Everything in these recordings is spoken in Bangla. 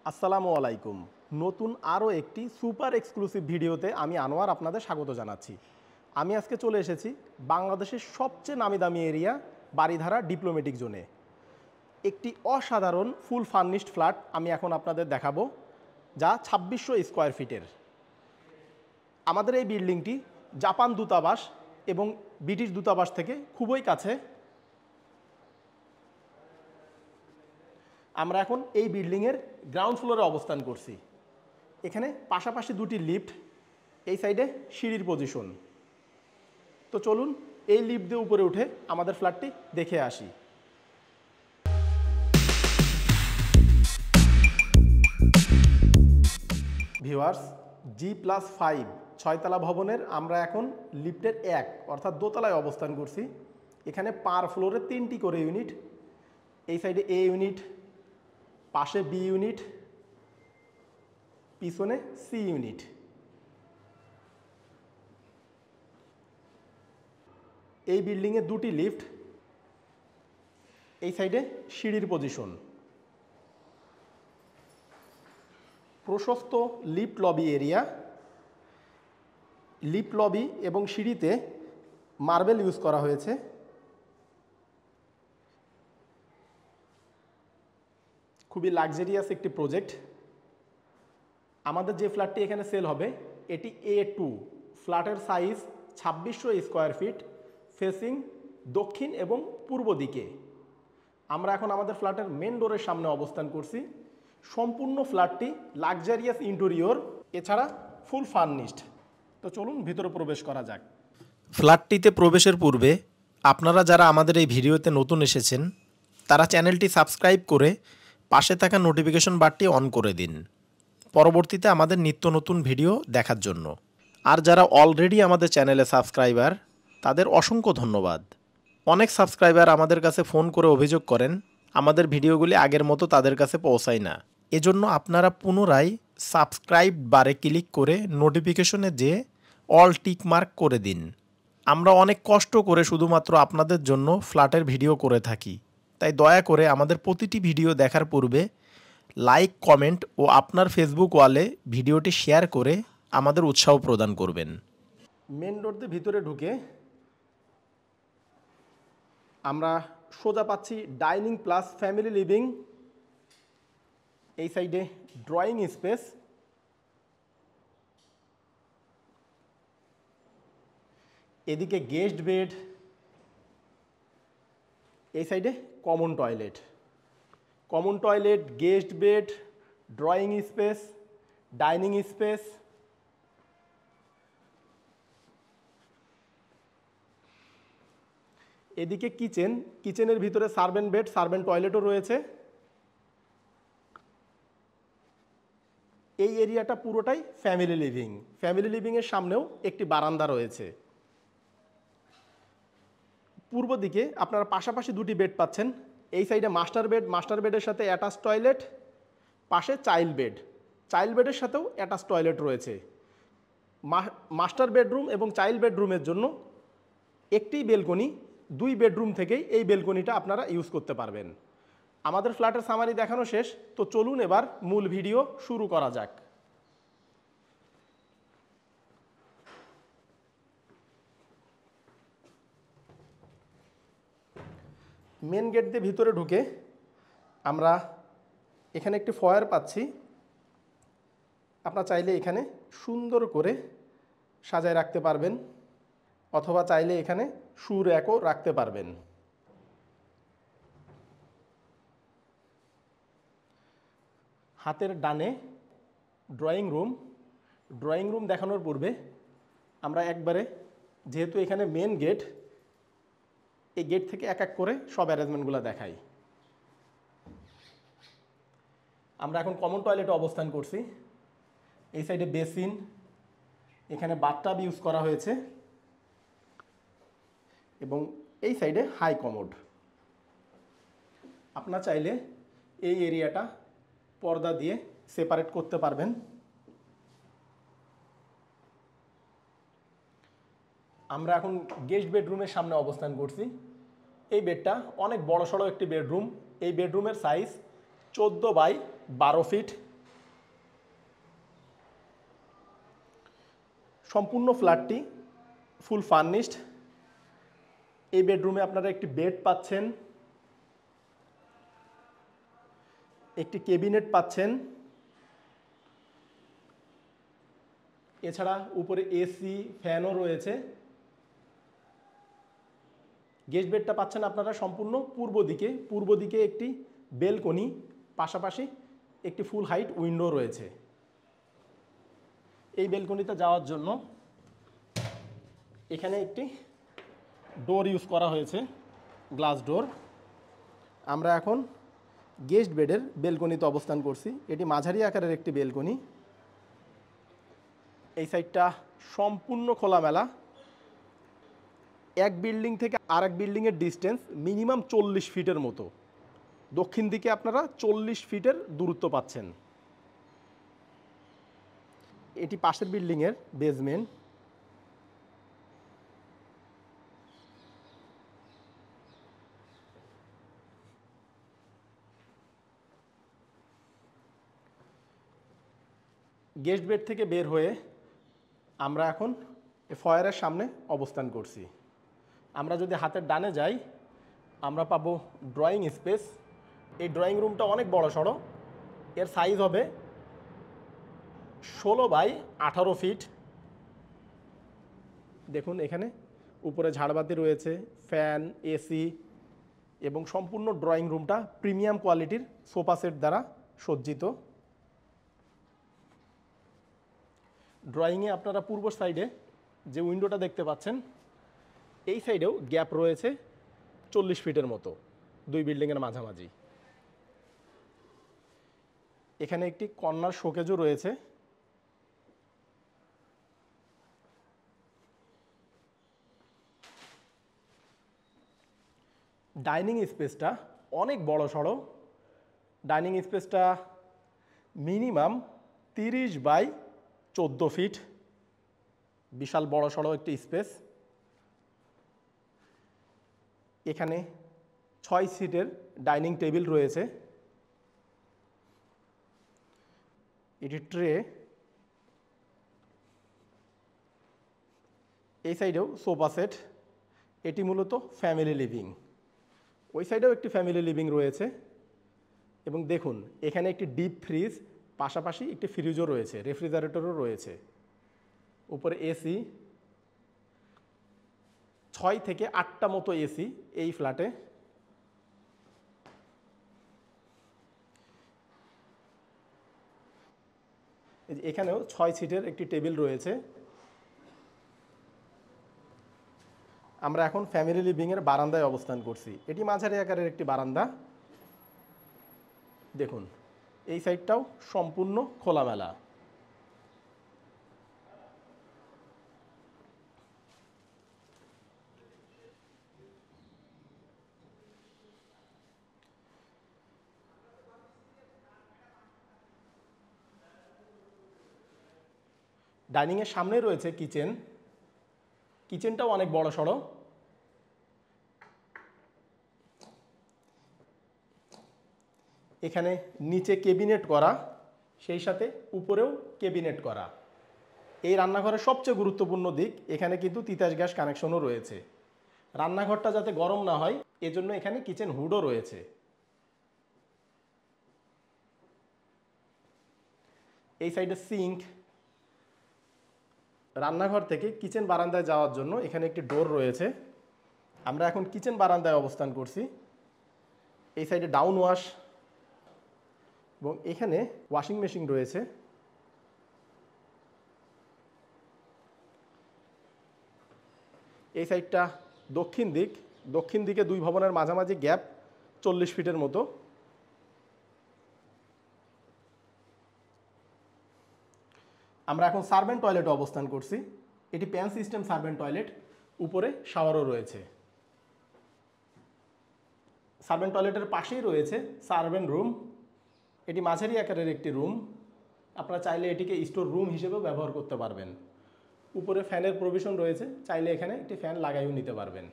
আসসালামু আলাইকুম। নতুন আরও একটি সুপার এক্সক্লুসিভ ভিডিওতে আমি আনোয়ার আপনাদের স্বাগত জানাচ্ছি। আমি আজকে চলে এসেছি বাংলাদেশের সবচেয়ে নামিদামি এরিয়া বারিধারা ডিপ্লোম্যাটিক জোনে। একটি অসাধারণ ফুল ফার্নিশড ফ্ল্যাট আমি এখন আপনাদের দেখাবো, যা 2600 স্কোয়ার ফিটের। আমাদের এই বিল্ডিংটি জাপান দূতাবাস এবং ব্রিটিশ দূতাবাস থেকে খুবই কাছে। আমরা এখন এই বিল্ডিংয়ের গ্রাউন্ড ফ্লোরে অবস্থান করছি। এখানে পাশাপাশি দুটি লিফট, এই সাইডে সিঁড়ির পজিশন। তো চলুন এই লিফট দিয়ে উপরে উঠে আমাদের ফ্ল্যাটটি দেখে আসি। ভিউয়ার্স, G+5 ছয়তলা ভবনের আমরা এখন লিফটের 1 অর্থাৎ দোতলায় অবস্থান করছি। এখানে পার ফ্লোরে 3টি করে ইউনিট, এই সাইডে A ইউনিট, পাশে B ইউনিট, পিছনে C ইউনিট। এই বিল্ডিংয়ে দুটি লিফট, এই সাইডে সিঁড়ির পজিশন। প্রশস্ত lift lobby area. Lift lobby এবং সিঁড়িতে মার্বেল ইউজ করা হয়েছে। খুবই লাক্সারিয়াস একটি প্রজেক্ট। আমাদের যে ফ্ল্যাটটি এখানে সেল হবে এটি A2, ফ্ল্যাটের সাইজ 2600 স্কোয়ার ফিট, ফেসিং দক্ষিণ এবং পূর্ব দিকে। আমরা এখন আমাদের ফ্ল্যাটের মেন ডোরের সামনে অবস্থান করছি। সম্পূর্ণ ফ্ল্যাটটি লাক্সারিয়াস ইন্টেরিয়র, এছাড়া ফুল ফার্নিশড। তো চলুন ভিতরে প্রবেশ করা যাক। ফ্ল্যাটটিতে প্রবেশের পূর্বে আপনারা যারা আমাদের এই ভিডিওতে নতুন এসেছেন তারা চ্যানেলটি সাবস্ক্রাইব করে পাশে থাকা নোটিফিকেশন বারটি অন করে দিন, পরবর্তীতে আমাদের নিত্য নতুন ভিডিও দেখার জন্য। আর যারা অলরেডি আমাদের চ্যানেলে সাবস্ক্রাইবার তাদের অসংখ্য ধন্যবাদ। অনেক সাবস্ক্রাইবার আমাদের কাছে ফোন করে অভিযোগ করেন আমাদের ভিডিওগুলি আগের মতো তাদের কাছে পৌঁছায় না। এজন্য আপনারা পুনরায় সাবস্ক্রাইব বারে ক্লিক করে নোটিফিকেশনে যেয়ে অল টিক মার্ক করে দিন। আমরা অনেক কষ্ট করে শুধুমাত্র আপনাদের জন্য ফ্ল্যাটের ভিডিও করে থাকি, তাই দয়া করে আমাদের প্রতিটি ভিডিও দেখার পূর্বে লাইক, কমেন্ট ও আপনার ফেসবুক ওয়ালে ভিডিওটি শেয়ার করে আমাদের উৎসাহ প্রদান করবেন। মেন ডোর দিয়ে ভিতরে ঢুকে আমরা সোজা পাচ্ছি ডাইনিং প্লাস ফ্যামিলি লিভিং। এই সাইডে ড্রয়িং স্পেস, এদিকে গেস্ট বেড, এই সাইডে common toilet, guest bed, drawing space, dining space. এদিকে কিচেনের ভিতরে সার্ভেন্ট বেড, সার্ভেন্ট টয়লেটও রয়েছে। এই এরিয়াটা পুরোটাই ফ্যামিলি লিভিংয়ের সামনেও একটি বারান্দা রয়েছে। পূর্ব দিকে আপনারা পাশাপাশি দুটি বেড পাচ্ছেন। এই সাইডে মাস্টার বেডের সাথে অ্যাটাচ টয়লেট, পাশে চাইল্ড বেডের সাথেও অ্যাটাচ টয়লেট রয়েছে। মাস্টার বেডরুম এবং চাইল্ড বেডরুমের জন্য একটি বেলকনি, 2 বেডরুম থেকেই এই বেলকনিটা আপনারা ইউজ করতে পারবেন। আমাদের ফ্ল্যাটের সামারি দেখানো শেষ, তো চলুন এবার মূল ভিডিও শুরু করা যাক। মেন গেট দিয়ে ভিতরে ঢুকে আমরা এখানে একটি ফয়ার পাচ্ছি। আপনারা চাইলে এখানে সুন্দর করে সাজায় রাখতে পারবেন, অথবা চাইলে এখানে শু র্যাকও রাখতে পারবেন। হাতের ডানে ড্রয়িং রুম দেখানোর পূর্বে আমরা একবারে, যেহেতু এখানে মেন গেট, এই গেট থেকে এক এক করে সব অ্যারেঞ্জমেন্টগুলো দেখাই। আমরা এখন কমন টয়লেটে অবস্থান করছি। এই সাইডে বেসিন, এখানে বাথটাব ইউজ করা হয়েছে, এবং এই সাইডে হাই কমোড। আপনারা চাইলে এই এরিয়াটা পর্দা দিয়ে সেপারেট করতে পারবেন। আমরা এখন গেস্ট বেডরুমের সামনে অবস্থান করছি। এই বেডটা অনেক বড়সড় একটি বেডরুম। এই বেডরুমের সাইজ 14 বাই 12 ফিট। সম্পূর্ণ ফ্ল্যাটটি ফুল ফার্নিশড। এই বেডরুমে আপনারা একটি বেড পাচ্ছেন, একটি ক্যাবিনেট পাচ্ছেন, এছাড়া উপরে এসি ফ্যানও রয়েছে। গেস্ট বেডটা পাচ্ছেন আপনারা সম্পূর্ণ পূর্ব দিকে একটি বেলকনি, পাশাপাশি একটি ফুল হাইট উইন্ডো রয়েছে। এই বেলকনিতে যাওয়ার জন্য এখানে একটি ডোর ইউজ করা হয়েছে, গ্লাস ডোর। আমরা এখন গেস্ট বেডের বেলকনিতে অবস্থান করছি। এটি মাঝারি আকারের একটি বেলকনি। এই সাইডটা সম্পূর্ণ খোলামেলা। এক বিল্ডিং থেকে আরেক বিল্ডিংয়ের ডিস্টেন্স মিনিমাম 40 ফিটের মতো। দক্ষিণ দিকে আপনারা 40 ফিটের দূরত্ব পাচ্ছেন। এটি পাশের বিল্ডিংয়ের বেসমেন্ট। গেস্ট বেড থেকে বের হয়ে আমরা এখন ফয়ারের সামনে অবস্থান করছি। আমরা যদি হাতের ডানে যাই আমরা পাবো ড্রয়িং স্পেস। এই ড্রয়িং রুমটা অনেক বড় সড়ো। এর সাইজ হবে 16 বাই 18 ফিট। দেখুন এখানে উপরে ঝাড়বাতি রয়েছে, ফ্যান, এসি এবং সম্পূর্ণ ড্রয়িং রুমটা প্রিমিয়াম কোয়ালিটির সোফা সেট দ্বারা সজ্জিত। ড্রয়িংয়ে আপনারা পূর্ব সাইডে যে উইন্ডোটা দেখতে পাচ্ছেন, এই সাইডেও গ্যাপ রয়েছে 40 ফিটের মতো দুই বিল্ডিংয়ের মাঝামাঝি। এখানে একটি কর্নার শোকেজও রয়েছে। ডাইনিং স্পেসটা অনেক বড় সড়ো। ডাইনিং স্পেসটা মিনিমাম 30 বাই 14 ফিট, বিশাল বড় সড়ো একটি স্পেস। এখানে 6 সিটের ডাইনিং টেবিল রয়েছে। এটি ট্রে। এই সাইডেও সোফা সেট। এটি মূলত ফ্যামিলি লিভিং। ওই সাইডেও একটি ফ্যামিলি লিভিং রয়েছে। এবং দেখুন এখানে একটি ডিপ ফ্রিজ, পাশাপাশি একটি ফ্রিজও রয়েছে, রেফ্রিজারেটরও রয়েছে। উপরে এসি, 6 থেকে 8টা মতো এসি এই ফ্ল্যাটে। এখানেও 6 সিটের একটি টেবিল রয়েছে। আমরা এখন ফ্যামিলি লিভিংয়ের বারান্দায় অবস্থান করছি। এটি মাঝারি আকারের একটি বারান্দা। দেখুন এই সাইডটাও সম্পূর্ণ খোলামেলা। ডাইনিংয়ের সামনে রয়েছে কিচেন। কিচেনটাও অনেক বড় সড়ো। এখানে নিচে ক্যাবিনেট করা, সেই সাথে উপরেও ক্যাবিনেট করা। এই রান্নাঘরের সবচেয়ে গুরুত্বপূর্ণ দিক, এখানে কিন্তু তিতাস গ্যাস কানেকশনও রয়েছে। রান্নাঘরটা যাতে গরম না হয় এজন্য এখানে কিচেন হুডও রয়েছে। এই সাইডে সিঙ্ক। রান্নাঘর থেকে কিচেন বারান্দায় যাওয়ার জন্য এখানে একটি ডোর রয়েছে। আমরা এখন কিচেন বারান্দায় অবস্থান করছি। এই সাইডে ডাউন ওয়াশ এবং এখানে ওয়াশিং মেশিন রয়েছে। এই সাইডটা দক্ষিণ দিক। দক্ষিণ দিকে দুই ভবনের মাঝামাঝি গ্যাপ 40 ফিটের মতো। আমরা এখন সার্ভেন্ট টয়লেটে অবস্থান করছি। এটি প্যান সিস্টেম সার্ভেন্ট টয়লেট, উপরে শাওয়ারও রয়েছে। সার্ভেন্ট টয়লেটের পাশেই রয়েছে সার্ভেন্ট রুম। এটি মাঝারি আকারের একটি রুম। আপনারা চাইলে এটিকে স্টোর রুম হিসেবেও ব্যবহার করতে পারবেন। উপরে ফ্যানের প্রভিশন রয়েছে, চাইলে এখানে একটি ফ্যান লাগাইও নিতে পারবেন।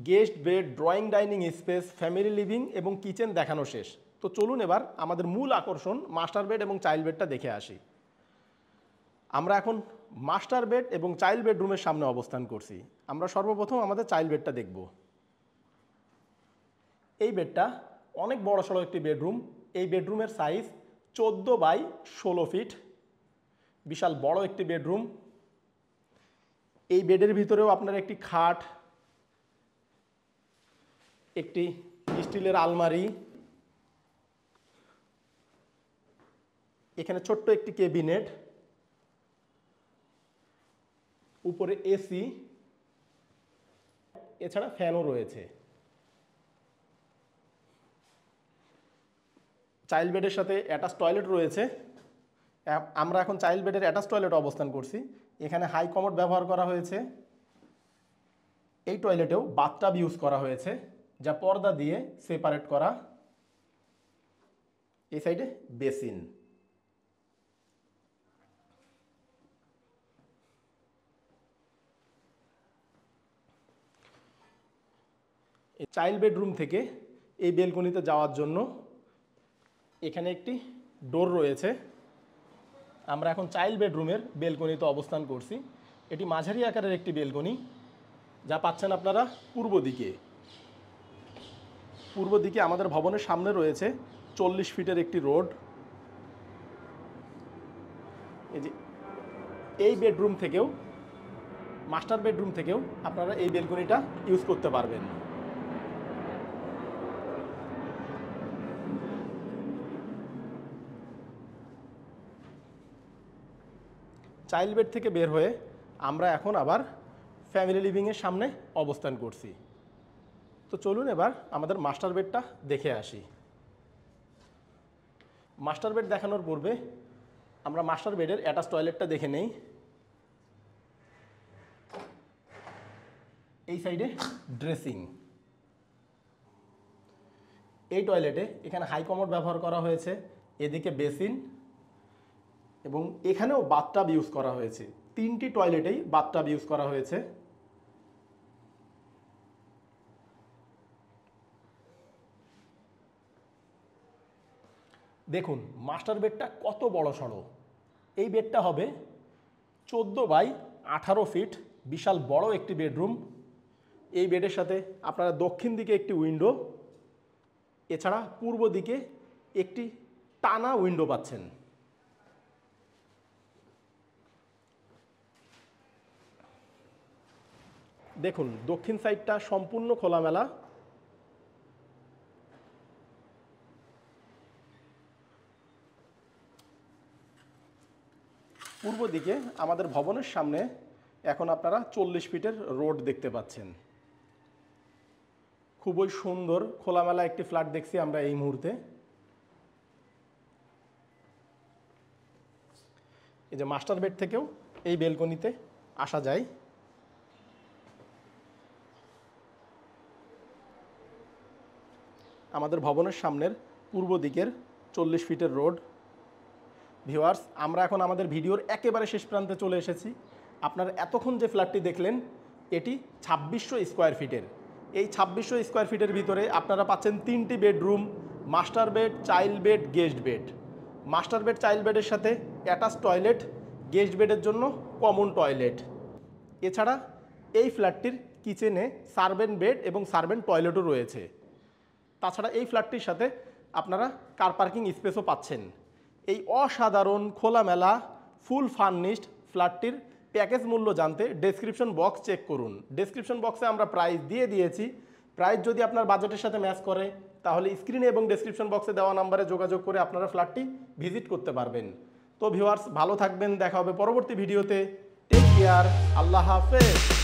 Guest bed, drawing dining space, family living এবং কিচেন দেখানো শেষ। তো চলুন এবার আমাদের মূল আকর্ষণ মাস্টার বেড এবং চাইল্ড বেডটা দেখে আসি। আমরা এখন মাস্টার বেড এবং চাইল্ড বেডরুমের সামনে অবস্থান করছি। আমরা সর্বপ্রথম আমাদের চাইল্ড বেডটা দেখব। এই বেডটা অনেক বড়সড় একটি বেডরুম। এই বেডরুমের সাইজ 14x16 ফিট, বিশাল বড় একটি বেডরুম। এই বেডের ভিতরেও আপনার একটি খাট, একটি স্টিলের আলমারি, এখানে ছোট্ট একটি ক্যাবিনেট, উপরে এসি, এছাড়া ফ্যানও রয়েছে। চাইল্ড বেডের সাথে অ্যাটাচ টয়লেট রয়েছে। আমরা এখন চাইল্ড বেডের অ্যাটাচ টয়লেটে অবস্থান করছি। এখানে হাই কমোড ব্যবহার করা হয়েছে। এই টয়লেটেও বাথটাব ইউজ করা হয়েছে, যা পর্দা দিয়ে সেপারেট করা। এই সাইডে বেসিন। এই চাইল্ড বেডরুম থেকে এই বেলকনিতে যাওয়ার জন্য এখানে একটি ডোর রয়েছে। আমরা এখন চাইল্ড বেডরুমের বেলকনিতে অবস্থান করছি। এটি মাঝারি আকারের একটি বেলকনি, যা পাচ্ছেন আপনারা পূর্ব দিকে। পূর্ব দিকে আমাদের ভবনের সামনে রয়েছে 40 ফিটের একটি রোড। এই যে এই বেডরুম থেকেও, মাস্টার বেডরুম থেকেও আপনারা এই বেলকনিটা ইউজ করতে পারবেন। চাইল্ড বেড থেকে বের হয়ে আমরা এখন আবার ফ্যামিলি লিভিংয়ের সামনে অবস্থান করছি। তো চলুন এবার আমাদের মাস্টার বেডটা দেখে আসি। মাস্টার বেড দেখানোর পূর্বে আমরা মাস্টার বেডের অ্যাটাচ টয়লেটটা দেখে নেই। এই সাইডে ড্রেসিং। এই টয়লেটে এখানে হাই কমোড ব্যবহার করা হয়েছে, এদিকে বেসিন এবং এখানেও বাথটাব ইউজ করা হয়েছে। 3টি টয়লেটেই বাথটাব ইউজ করা হয়েছে। দেখুন মাস্টার বেডটা কত বড় সড়ো। এই বেডটা হবে 14x18 ফিট, বিশাল বড় একটি বেডরুম। এই বেডের সাথে আপনারা দক্ষিণ দিকে একটি উইন্ডো, এছাড়া পূর্ব দিকে একটি টানা উইন্ডো পাচ্ছেন। দেখুন দক্ষিণ সাইডটা সম্পূর্ণ খোলামেলা। পূর্ব দিকে আমাদের ভবনের সামনে এখন আপনারা 40 ফিটের রোড দেখতে পাচ্ছেন। খুবই সুন্দর খোলামেলা একটি ফ্ল্যাট দেখছি আমরা এই মুহূর্তে। এই যে মাস্টার বেড থেকেও এই বেলকনিতে আসা যায়। আমাদের ভবনের সামনের পূর্ব দিকের 40 ফিটের রোড। ভিউয়ার্স, আমরা এখন আমাদের ভিডিওর একেবারে শেষ প্রান্তে চলে এসেছি। আপনারা এতক্ষণ যে ফ্ল্যাটটি দেখলেন এটি 2600 স্কোয়ার ফিটের। এই 2600 স্কোয়ার ফিটের ভিতরে আপনারা পাচ্ছেন 3টি bedroom, master bed, child bed, guest bed. Master bed child বেডের সাথে অ্যাটাচ টয়লেট, গেস্ট বেডের জন্য কমন টয়লেট। এছাড়া এই ফ্ল্যাটটির কিচেনে সার্ভেন্ট বেড এবং সার্ভেন্ট টয়লেটও রয়েছে। তাছাড়া এই ফ্ল্যাটটির সাথে আপনারা কার পার্কিং স্পেসও পাচ্ছেন। এই অসাধারণ খোলামেলা ফুল ফার্নিশড ফ্ল্যাটটির প্যাকেজ মূল্য জানতে ডেসক্রিপশন বক্স চেক করুন। ডেসক্রিপশন বক্সে আমরা প্রাইস দিয়ে দিয়েছি। প্রাইস যদি আপনার বাজেটের সাথে ম্যাচ করে তাহলে স্ক্রিনে এবং ডেসক্রিপশন বক্সে দেওয়া নাম্বারে যোগাযোগ করে আপনারা ফ্ল্যাটটি ভিজিট করতে পারবেন। তো ভিউয়ার্স, ভালো থাকবেন, দেখা হবে পরবর্তী ভিডিওতে। টেক কেয়ার, আল্লাহ হাফেজ।